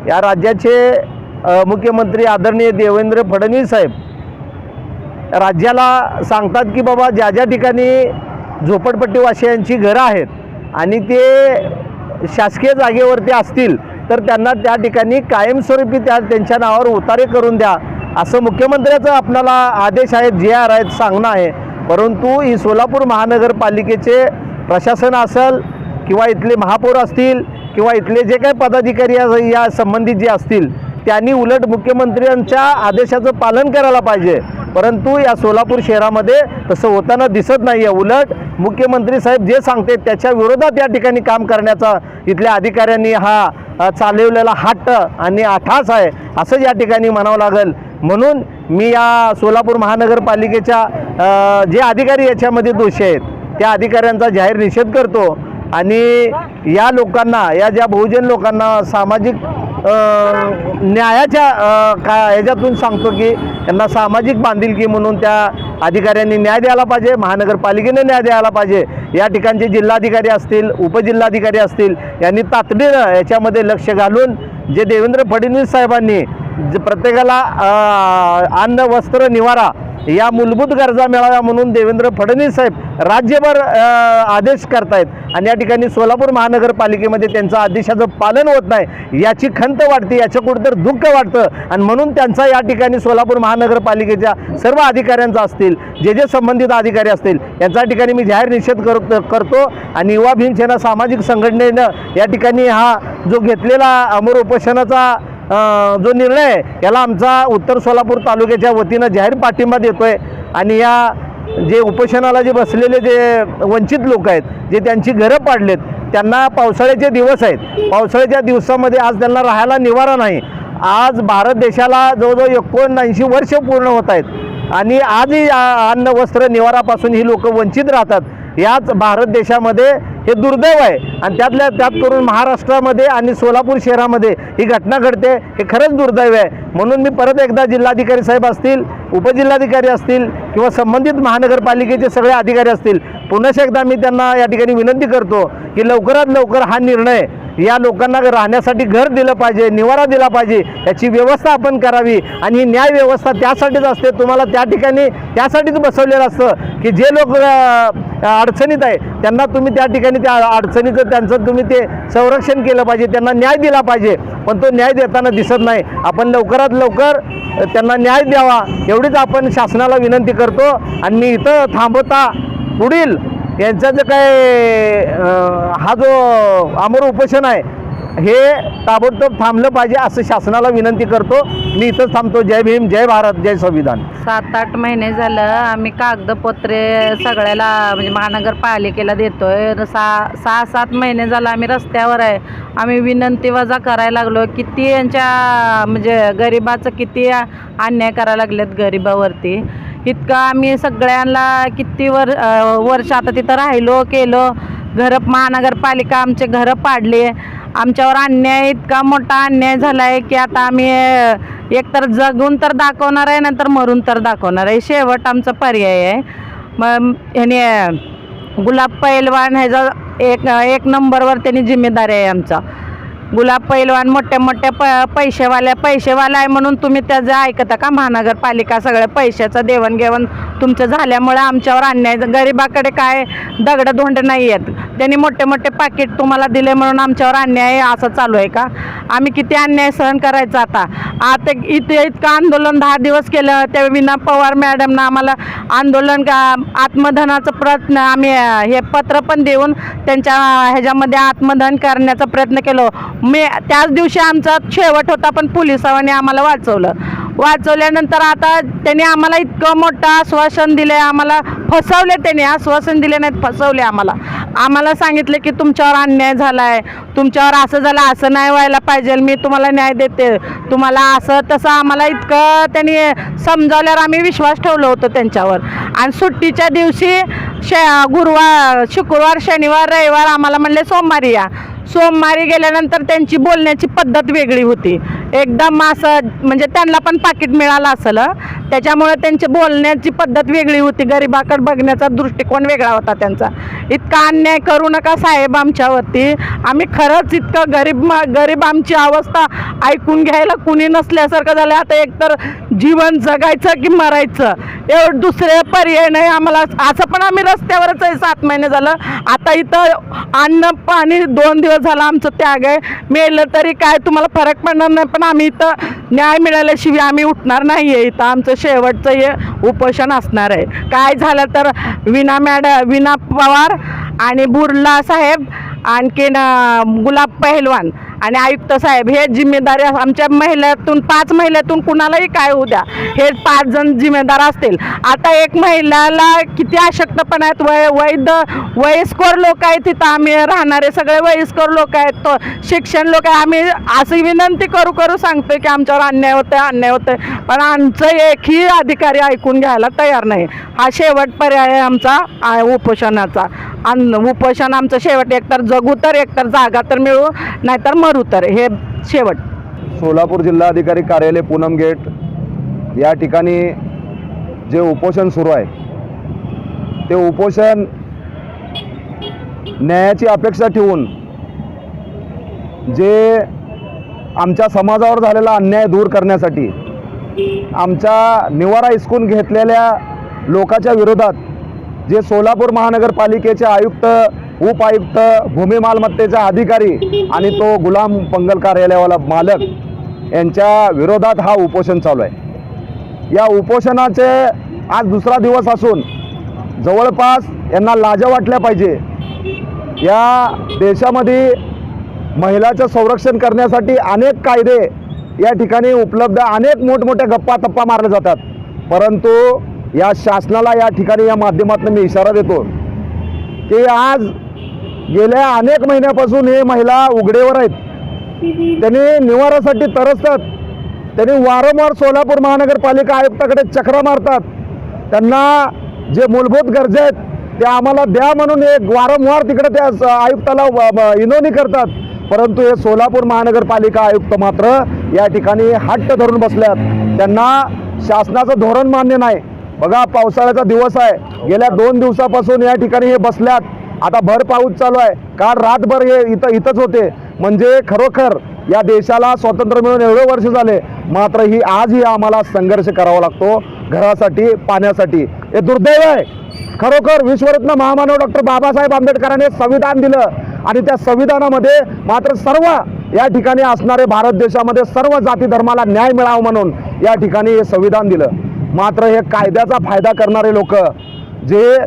या राज्याचे मुख्यमंत्री आदरणीय देवेंद्र फडणवीस साहेब राज्याला सांगतात की बाबा ज्या ज्या ठिकाणी झोपडपट्टीवासियांची घरं आहेत आणि ते शासकीय जागेवरती असतील तर त्यांना त्या ठिकाणी कायमस्वरूपी त्यांच्या नावावर उतारे करून द्या, असं मुख्यमंत्र्याचं आपल्याला आदेश आहेत, GR आहेत, सांगणं आहे. परंतु ही सोलापूर महानगरपालिकेचे प्रशासन असेल किंवा इथले महापौर असतील किंवा इथले जे काही पदाधिकारी या संबंधित जे असतील त्यांनी उलट मुख्यमंत्र्यांच्या आदेशाचं पालन करायला पाहिजे. परंतु या सोलापूर शहरामध्ये तसं होताना दिसत नाही आहे. उलट मुख्यमंत्री साहेब जे सांगते त्याच्या विरोधात या ठिकाणी काम करण्याचा इथल्या अधिकाऱ्यांनी हा चालवलेला हट्ट आणि अठास आहे असं या ठिकाणी म्हणावं लागेल. म्हणून मी या सोलापूर महानगरपालिकेच्या जे अधिकारी याच्यामध्ये दोषी आहेत त्या अधिकाऱ्यांचा जाहीर निषेध करतो आणि या लोकांना, या ज्या बहुजन लोकांना सामाजिक न्यायाच्या ह्याच्यातून सांगतो की त्यांना सामाजिक बांधिलकी म्हणून त्या अधिकाऱ्यांनी न्याय द्यायला पाहिजे, महानगरपालिकेने न्याय द्यायला पाहिजे. या ठिकाणचे जिल्हाधिकारी असतील, उपजिल्हाधिकारी असतील यांनी तातडीनं याच्यामध्ये लक्ष घालून जे देवेंद्र फडणवीस साहेबांनी प्रत्येकाला अन्न, वस्त्र, निवारा या मूलभूत गरजा मिळाव्या म्हणून देवेंद्र फडणवीस साहेब राज्यभर आदेश करतायत आणि या ठिकाणी सोलापूर महानगरपालिकेमध्ये त्यांचं आदेशाचं पालन होत नाही याची खंत वाटते, याचं कुठंतरी दुःख वाटतं आणि म्हणून त्यांचा या ठिकाणी सोलापूर महानगरपालिकेच्या सर्व अधिकाऱ्यांचा असतील, जे संबंधित अधिकारी असतील यांच्या ठिकाणी मी जाहीर निषेध करतो आणि युवा भीमसेना सामाजिक संघटनेनं या ठिकाणी हा जो घेतलेला अमर उपोषणाचा जो निर्णय आहे याला आमचा उत्तर सोलापूर तालुक्याच्या वतीनं जाहीर पाठिंबा देतोय आणि या जे उपोषणाला जे बसलेले जे वंचित लोक आहेत, जे त्यांची घरं पाडलेत, त्यांना पावसाळ्याचे दिवस आहेत, पावसाळ्याच्या दिवसामध्ये आज त्यांना राहायला निवारा नाही. आज भारत देशाला जवळजवळ 79 वर्ष पूर्ण होत आहेत आणि आजही अन्न, वस्त्र, निवारापासून ही लोक वंचित राहतात. याच भारत देशामध्ये हे दुर्दैव आहे आणि त्यात करून महाराष्ट्रामध्ये आणि सोलापूर शहरामध्ये ही घटना घडते, हे खरंच दुर्दैव आहे. म्हणून मी परत एकदा जिल्हाधिकारी साहेब असतील, उपजिल्हाधिकारी असतील किंवा संबंधित महानगरपालिकेचे सगळे अधिकारी असतील, पुन्हा एकदा मी त्यांना या ठिकाणी विनंती करतो की लवकरात लवकर हा निर्णय या लोकांना राहण्यासाठी घर दिलं पाहिजे, निवारा दिला पाहिजे, याची व्यवस्था आपण करावी आणि ही न्याय व्यवस्था त्यासाठीच असते. तुम्हाला त्या ठिकाणी त्यासाठीच बसवलेलं असतं की जे लोक अडचणीत आहे त्यांना तुम्ही त्या ठिकाणी त्या अडचणीचं त्यांचं तुम्ही ते संरक्षण केलं पाहिजे, त्यांना न्याय दिला पाहिजे. पण तो न्याय देताना दिसत नाही. आपण लवकरात लवकर त्यांना न्याय द्यावा एवढीच आपण शासनाला विनंती करतो आणि मी इथं थांबवता पुढील यांचं जे काय हा जो अमर उपोषण आहे हे ताबडतोब थांबलं पाहिजे असं शासनाला विनंती करतो. मी इथंच थांबतो. जय भीम, जय भारत, जय संविधान. 7-8 महिने झालं आम्ही कागदपत्रे सगळ्याला म्हणजे महानगरपालिकेला देतोय. 6-7 महिने झालं आम्ही रस्त्यावर आहे. आम्ही विनंती वजा करायला लागलो. किती यांच्या म्हणजे गरिबाचं किती अन्याय करायला लागलेत गरिबावरती. इतकं आम्ही सगळ्यांना किती वर्ष आता तिथं राहिलो केलं. घरं महानगरपालिका आमचे घरं पाडले. आमच्यावर अन्याय, इतका मोठा अन्याय झाला आहे की आता आम्ही एकतर जगून तर दाखवणार आहे, नंतर मरून तर दाखवणार आहे. शेवट आमचा पर्याय आहे. मग ह्याने गुलाब पैलवान ह्याचा एक नंबरवर त्यांनी जिम्मेदारी आहे आमचा. गुलाब पैलवान मोठ्या पैसेवाला आहे म्हणून तुम्ही त्याचं ऐकता का? महानगरपालिका सगळ्या पैशाचं देवाणघेवाण तुमचं झाल्यामुळे आमच्यावर अन्याय. गरिबाकडे काय दगडं धोंडे नाही आहेत. त्यांनी मोठे पाकिट तुम्हाला दिले म्हणून आमच्यावर अन्याय असं चालू आहे का? आम्ही किती अन्याय सहन करायचा आता इतकं आंदोलन 10 दिवस केलं. त्या विना पवार मॅडमनं आम्हाला आंदोलन आत्मदहनाचं प्रयत्न आम्ही हे पत्र पण देऊन त्यांच्या ह्याच्यामध्ये आत्मदहन करण्याचा प्रयत्न केलो. त्याच दिवशी आमचा शेवट होता पण पोलिसांनी आम्हाला वाचवल्यानंतर आता त्यांनी आम्हाला इतकं मोठं आश्वासन दिले. आम्हाला फसवले. त्यांनी आश्वासन दिले नाहीत, फसवले आम्हाला सांगितले की तुमच्यावर अन्याय झाला आहे, तुमच्यावर असं झालं, असं नाही व्हायला पाहिजे, मी तुम्हाला न्याय देते, तुम्हाला असं तसं. आम्हाला इतकं त्यांनी समजावल्यावर आम्ही विश्वास ठेवलो होतो त्यांच्यावर. आणि सुट्टीच्या दिवशी गुरुवार, शुक्रवार, शनिवार, रविवार आम्हाला म्हणले सोमवारी या. सोमवारी गेल्यानंतर त्यांची बोलण्याची पद्धत वेगळी होती एकदम. असं म्हणजे त्यांना पण पाकिट मिळालं असेल. त्याच्यामुळे त्यांची बोलण्याची पद्धत वेगळी होती, गरिबाकडे बघण्याचा दृष्टिकोन वेगळा होता त्यांचा. इतका अन्याय करू नका साहेब आमच्यावरती. आम्ही खरंच इतकं गरीब आमची अवस्था ऐकून घ्यायला कुणी नसल्यासारखं झालं. आता एकतर जीवन जगायचं की मरायचं, एवढं दुसरे पर्याय नाही आम्हाला. असं पण आम्ही रस्त्यावरच आहे 7 महिने झालं. आता इथं अन्न पाणी 2 दिवस झाला आमचं त्याग आहे. मेलं तरी काय तुम्हाला फरक पडणार नाही, पण आम्ही इथं न्याय मिळाल्याशिवाय आम्ही उठणार नाही आहे. इथं आमचं शेवटचं हे उपोषण असणार आहे. काय झालं तर विना पवार आणि बुर्ला साहेब, आणखीन गुलाब पहिलवान आणि आयुक्त साहेब हे जिम्मेदारी आमच्या महिलातून 5 महिन्यातून कुणालाही काय होऊ द्या, हे 5 जण जिम्मेदार असतील. आता एक महिलाला किती अशक्तपणा आहेत, वयस्कर लोक आहेत तिथं आम्ही राहणारे सगळे वयस्कर लोक आहेत, शिक्षण लोक आहे. आम्ही अशी विनंती करू सांगतोय की आमच्यावर अन्याय होतोय, पण आमचं एकही अधिकारी ऐकून घ्यायला तयार नाही. हा शेवट पर्याय आहे आमचा उपोषणाचा. उपोषण आमचं शेवट, एकतर जगू तर, एकतर जागा तर मिळू, नाहीतर मरू तर, हे शेवट. सोलापूर जिल्हाधिकारी कार्यालय पूनम गेट या ठिकाणी जे उपोषण सुरू आहे ते उपोषण न्यायाची अपेक्षा ठेवून जे आमच्या समाजावर झालेला अन्याय दूर करण्यासाठी, आमच्या निवारा हिसकून घेतलेल्या लोकांच्या विरोधात जे सोलापूर महानगरपालिकेचे आयुक्त, उपायुक्त, भूमी मालमत्तेचा अधिकारी आणि तो गुलाम पंगल कार्यालयावाला मालक यांच्या विरोधात हा उपोषण चालू आहे. या उपोषणाचे आज दुसरा दिवस असून जवळपास यांना लाजा वाटल्या पाहिजे. या देशामध्ये महिलाचं संरक्षण करण्यासाठी अनेक कायदे या ठिकाणी उपलब्ध, अनेक मोठमोठ्या गप्पा मारल्या जातात, परंतु या शासनाला या ठिकाणी या माध्यमातून मी इशारा देतो की आज गेल्या अनेक महिन्यापासून हे महिला उघडेवर आहेत. त्यांनी निवारासाठी तरसतात. त्यांनी वारंवार सोलापूर महानगरपालिका आयुक्ताकडे चक्रा मारतात. त्यांना जे मूलभूत गरजा आहेत त्या आम्हाला द्या म्हणून एक वारंवार तिकडे त्या आयुक्ताला विनवणी करतात, परंतु हे सोलापूर महानगरपालिका आयुक्त मात्र या ठिकाणी हट्ट धरून बसल्यात. त्यांना शासनाचं धोरण मान्य नाही. बघा, पावसाळ्याचा दिवस आहे, गेल्या 2 दिवसापासून या ठिकाणी हे बसल्यात. आता भर पाऊस चालू आहे, काल रातभर हे इथंच होते. म्हणजे खरोखर या देशाला स्वातंत्र्य मिळून एवढे वर्ष झाले, मात्र आजही आम्हाला संघर्ष करावा लागतो घरासाठी, पाण्यासाठी. हे दुर्दैव आहे. खरोखर विश्वरत्न महामानव डॉक्टर बाबासाहेब आंबेडकरांनी संविधान दिलं आणि त्या संविधानामध्ये मात्र सर्व या ठिकाणी असणारे भारत देशामध्ये सर्व जाती धर्माला न्याय मिळावा म्हणून या ठिकाणी हे संविधान दिलं. मात्र हे कायद्याचा फायदा करणारे लोक जे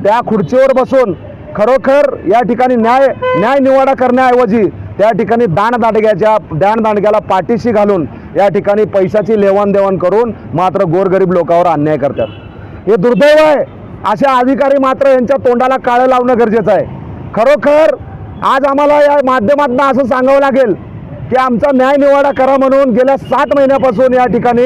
त्या खुर्चीवर बसून खरोखर या ठिकाणी न्याय निवाडा करण्याऐवजी त्या ठिकाणी दाणदांडग्याला पाठीशी घालून या ठिकाणी पैशाची लेवाणदेवाण करून मात्र गोरगरीब लोकांवर अन्याय करतात. हे दुर्दैव आहे. अशा अधिकारी मात्र यांच्या तोंडाला काळं लावणं गरजेचं आहे. खरोखर आज आम्हाला या माध्यमातून असं सांगावं लागेल की आमचा न्याय निवाडा करा म्हणून गेल्या 7 महिन्यापासून या ठिकाणी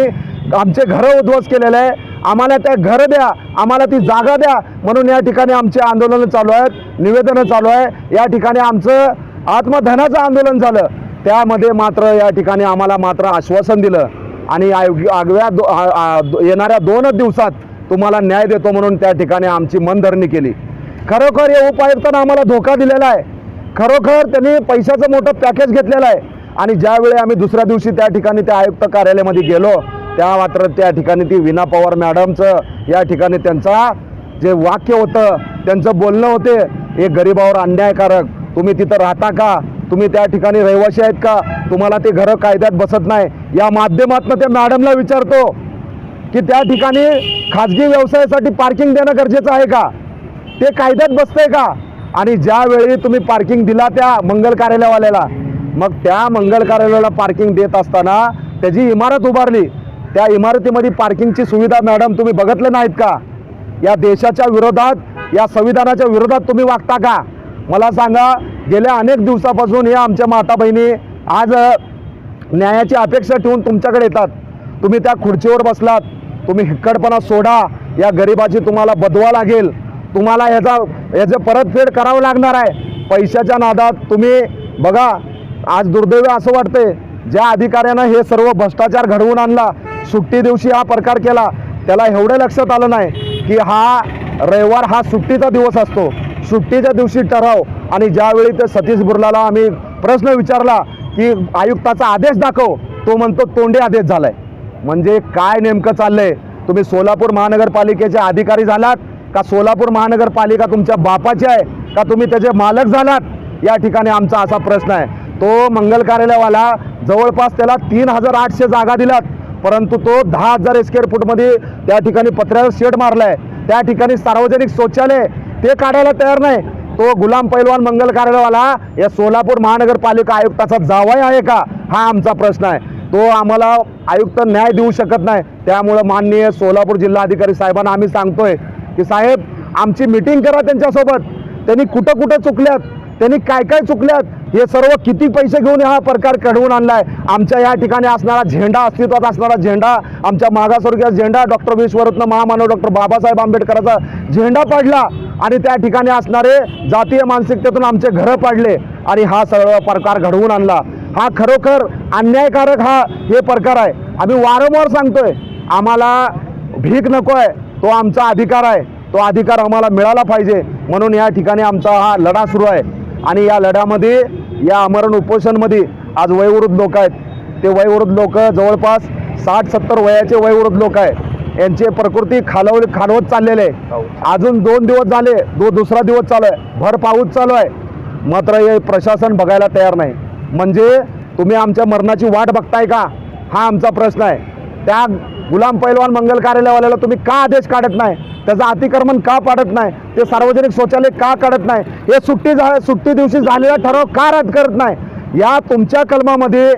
आमचे घरं उद्ध्वस्त केलेले आहे. आम्हाला त्या घरं द्या, आम्हाला ती जागा द्या म्हणून या ठिकाणी आमचे आंदोलनं चालू आहेत, निवेदनं चालू आहे. या ठिकाणी आमचं आत्मधनाचं आंदोलन झालं, त्यामध्ये मात्र या ठिकाणी आम्हाला मात्र आश्वासन दिलं आणि येणाऱ्या 2 दिवसात तुम्हाला न्याय देतो म्हणून त्या ठिकाणी आमची मनधरणी केली. खरोखर या उपायुक्तांना आम्हाला धोका दिलेला आहे. खरोखर त्यांनी पैशाचं मोठं पॅकेज घेतलेलं आहे आणि ज्यावेळी आम्ही दुसऱ्या दिवशी त्या ठिकाणी त्या आयुक्त कार्यालयामध्ये गेलो त्या मात्र त्या ठिकाणी ती वीणा पवार मॅडमचं या ठिकाणी त्यांचा जे वाक्य होतं, त्यांचं बोलणं होते, हे गरिबावर अन्यायकारक, तुम्ही तिथं राहता का, तुम्ही त्या ठिकाणी रहिवासी आहेत का, तुम्हाला ते घरं कायद्यात बसत नाही. या माध्यमातून त्या मॅडमला विचारतो की त्या ठिकाणी खाजगी व्यवसायासाठी पार्किंग देणं गरजेचं आहे का, ते कायद्यात बसतंय का. आणि ज्यावेळी तुम्ही पार्किंग दिला त्या मंगल कार्यालयावाल्याला, मग त्या मंगल कार्यालयाला पार्किंग देत असताना त्याची इमारत उभारली, त्या इमारतीमध्ये पार्किंगची सुविधा मॅडम तुम्ही बघितलं नाहीत का. या देशाच्या विरोधात, या संविधानाच्या विरोधात तुम्ही वागता का. मला सांगा, गेल्या अनेक दिवसापासून हे आमच्या माता बहिणी आज न्यायाची अपेक्षा ठेवून तुमच्याकडे येतात. तुम्ही त्या खुर्चीवर बसलात, तुम्ही हिक्कडपणा सोडा. या गरिबाची तुम्हाला बदवा लागेल, तुम्हाला याचं परतफेड करावं लागणार आहे. पैशाच्या नादात तुम्ही बघा, आज दुर्दैव असं वाटतंय ज्या अधिकाऱ्यानं हे सर्व भ्रष्टाचार घडवून आणला, सुट्टी दिवशी हा प्रकार केला, त्याला एवढं लक्षात आलं नाही की हा रविवार हा सुट्टीचा दिवस असतो. सुट्टीच्या दिवशी ठराव, आणि ज्यावेळी ते सतीश बुर्लाला आम्ही प्रश्न विचारला की आयुक्ताचा आदेश दाखव, तो म्हणतो तोंडी आदेश झालाय. म्हणजे काय नेमकं चाललंय? तुम्ही सोलापूर महानगरपालिकेचे अधिकारी झालात का सोलापूर महानगरपालिका तुमच्या बापाची आहे का तुम्ही त्याचे मालक झालात? या ठिकाणी आमचा असा प्रश्न आहे. तो मंगल कार्यालयवाला जवळपास त्याला 3,800 जागा दिलात, परंतु तो 10,000 स्क्वेअर फूटमध्ये त्या ठिकाणी पत्र्यावर शेड मारलाय. त्या ठिकाणी सार्वजनिक शौचालय ते काढायला तयार नाही. तो गुलाम पैलवान मंगल कार्यालयवाला या सोलापूर महानगरपालिका आयुक्ताचा जावई आहे का? हा आमचा प्रश्न आहे. तो आम्हाला आयुक्त न्याय देऊ शकत नाही. त्यामुळं माननीय सोलापूर जिल्हाधिकारी साहेबांना आम्ही सांगतोय की साहेब, आमची मिटिंग करा त्यांच्यासोबत. त्यांनी कुठं कुठं चुकल्यात, त्यांनी काय काय चुकल्यात, हे सर्व किती पैसे घेऊन हा प्रकार घडवून आणलाय. आमच्या या ठिकाणी असणारा झेंडा, अस्तित्वात असणारा झेंडा, आमच्या मागासवर्गीय झेंडा, डॉक्टर विश्वरत्न महामानव डॉक्टर बाबासाहेब आंबेडकरांचा झेंडा पाडला, आणि त्या ठिकाणी असणारे जातीय मानसिकतेतून आमचे घरं पाडले, आणि हा सर्व प्रकार घडवून आणला. हा खरोखर अन्यायकारक हे प्रकार आहे. आम्ही वारंवार सांगतोय, आम्हाला भीक नको आहे, तो आमचा अधिकार आहे. तो अधिकार आम्हाला मिळाला पाहिजे. म्हणून या ठिकाणी आमचा हा लढा सुरू आहे. आणि या लढ्यामध्ये, या आमरण उपोषणमध्ये आज वयोवृद्ध लोक आहेत. ते वयोवृद्ध लोक जवळपास 60-70 वयाचे वयोवृद्ध लोक आहेत. यांची प्रकृती खालवत चाललेली आहे. अजून 2 दिवस झाले, दुसरा दिवस चालू आहे, भर पाऊस चालू आहे, मात्र हे प्रशासन बघायला तयार नाही. म्हणजे तुम्ही आमच्या मरणाची वाट बघताय का? हा आमचा प्रश्न आहे. त्या गुलाम पैलवान मंगल कार्यालयवाल्याला तुम्ही का आदेश काढत नाही? त्याचं अतिक्रमण का पाडत नाही? ते सार्वजनिक शौचालय का काढत नाही? हे सुट्टी दिवशी झालेला ठराव का रद्द करत नाही? या तुमच्या कलमामध्ये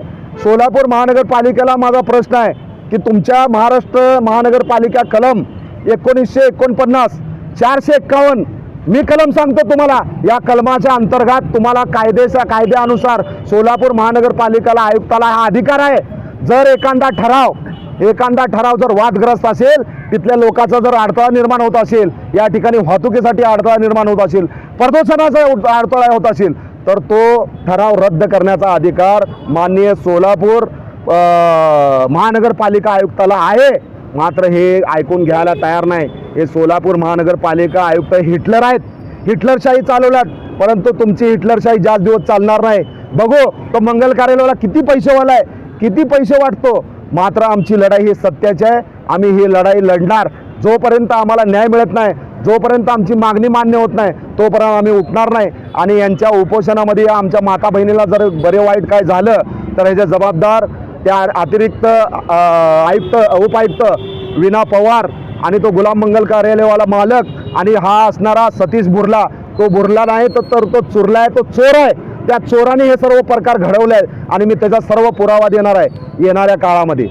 सोलापूर महानगरपालिकेला माझा प्रश्न आहे की तुमच्या महाराष्ट्र महानगरपालिका कलम 1949 451, मी कलम सांगतो तुम्हाला. या कलमाच्या अंतर्गत तुम्हाला कायद्यानुसार सोलापूर महानगरपालिकेला आयुक्ताला हा अधिकार आहे. जर एखादा ठराव जर वादग्रस्त असेल, तिथल्या लोकांचा जर अडथळा निर्माण होत असेल, या ठिकाणी वाहतुकीसाठी अडथळा निर्माण होत असेल, प्रदूषणाचा अडथळा होत असेल, तर तो ठराव रद्द करण्याचा अधिकार माननीय सोलापूर महानगरपालिका आयुक्ताला आहे. मात्र हे ऐकून घ्यायला तयार नाही. हे सोलापूर महानगरपालिका आयुक्त हिटलर आहेत, हिटलरशाही चालवल्यात, परंतु तुमची हिटलरशाही जास्त दिवस चालणार नाही. बघू तो मंगल कार्यालयाला किती पैसेवाला आहे, किती पैसे वाटतो. मात्र आमची लढाई ही सत्याची आहे. आम्ही ही लढाई लढणार. जोपर्यंत आम्हाला न्याय मिळत नाही, जोपर्यंत आमची मागणी मान्य होत नाही, तोपर्यंत आम्ही उठणार नाही. आणि यांच्या उपोषणामध्ये आमच्या माता बहिणीला जर बरे वाईट काय झालं तर ह्याचे जबाबदार त्या अतिरिक्त उपायुक्त विना पवार आणि तो गुलाम मंगल कार्यालयवाला मालक आणि हा असणारा सतीश बुर्ला. तो बुर्ला नाही तर तो चुरला आहे, तो चोर आहे. त्या चोराने हे सर्व प्रकार घडवले आहेत आणि मी त्याचा सर्व पुरावा देणार आहे येणाऱ्या काळामध्ये.